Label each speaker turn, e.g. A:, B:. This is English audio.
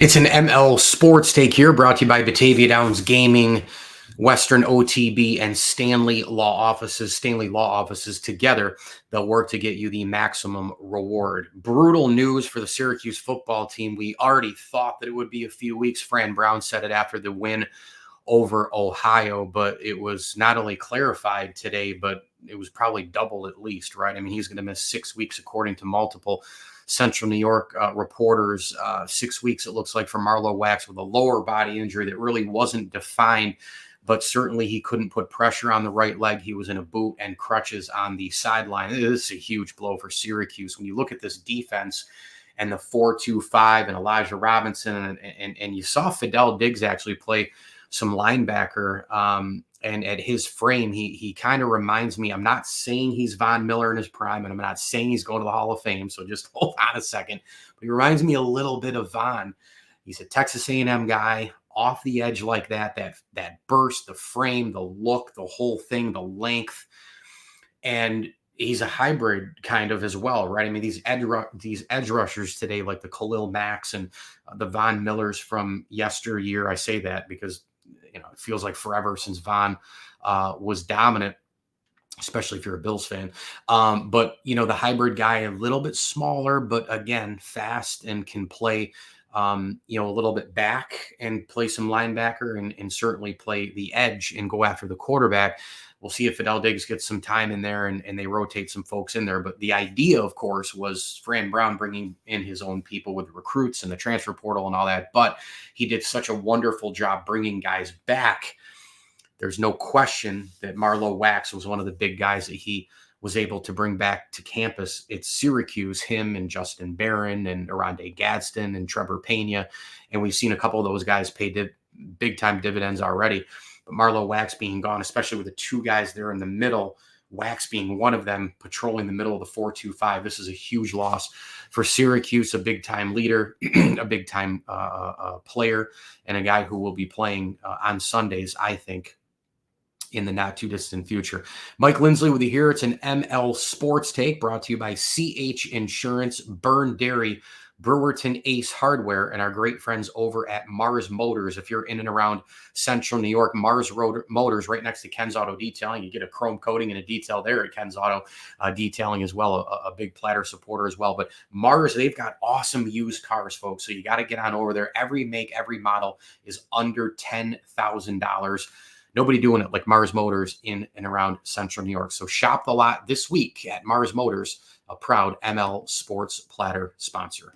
A: It's an ML Sports Take here, brought to you by Batavia Downs Gaming, Western OTB, and Stanley Law Offices. Stanley Law Offices together, they'll work to get you the maximum reward. Brutal news for the Syracuse football team. We already thought that it would be a few weeks. Fran Brown said it after the win over Ohio, but it was not only clarified today, but it was probably double at least, right? I mean, he's going to miss 6 weeks, according to multiple Central New York reporters. 6 weeks, it looks like, for Marlowe Wax with a lower body injury that really wasn't defined, but certainly he couldn't put pressure on the right leg. He was in a boot and crutches on the sideline. This is a huge blow for Syracuse. When you look at this defense and the 4-2-5 and Elijah Robinson, and you saw Fidel Diggs actually play some linebacker, and at his frame, he kind of reminds me. I'm not saying he's Von Miller in his prime, and I'm not saying he's going to the Hall of Fame, so just hold on a second. But he reminds me a little bit of Von. He's a Texas A&M guy, off the edge like that burst, the frame, the look, the whole thing, the length, and he's a hybrid kind of as well, right? I mean, these edge rushers today, like the Khalil Macks and the Von Millers from yesteryear. I say that because it feels like forever since Von was dominant, especially if you're a Bills fan. But the hybrid guy, a little bit smaller, but again, fast and can play, a little bit back and play some linebacker and certainly play the edge and go after the quarterback. We'll see if Fidel Diggs gets some time in there and they rotate some folks in there. But the idea, of course, was Fran Brown bringing in his own people with recruits and the transfer portal and all that. But he did such a wonderful job bringing guys back. There's no question that Marlowe Wax was one of the big guys that he was able to bring back to campus at Syracuse, him and Justin Barron and Aronde Gadsden and Trevor Pena. And we've seen a couple of those guys pay big-time dividends already. But Marlowe Wax being gone, especially with the two guys there in the middle, Wax being one of them, patrolling the middle of the 4-2-5, this is a huge loss for Syracuse, a big-time leader, a big-time player, and a guy who will be playing on Sundays, I think, in the not too distant future. Mike Lindsley with you here. It's an ML Sports Take brought to you by CH Insurance, Burn Dairy, Brewerton Ace Hardware, and our great friends over at Mars Motors. If you're in and around Central New York, Mars Motors right next to Ken's Auto Detailing. You get a chrome coating and a detail there at Ken's Auto Detailing as well, a big Platter supporter as well. But Mars, they've got awesome used cars, folks, so you got to get on over there. Every make, every model is under $10,000. Nobody doing it like Mars Motors in and around Central New York. So shop the lot this week at Mars Motors, a proud ML Sports Platter sponsor.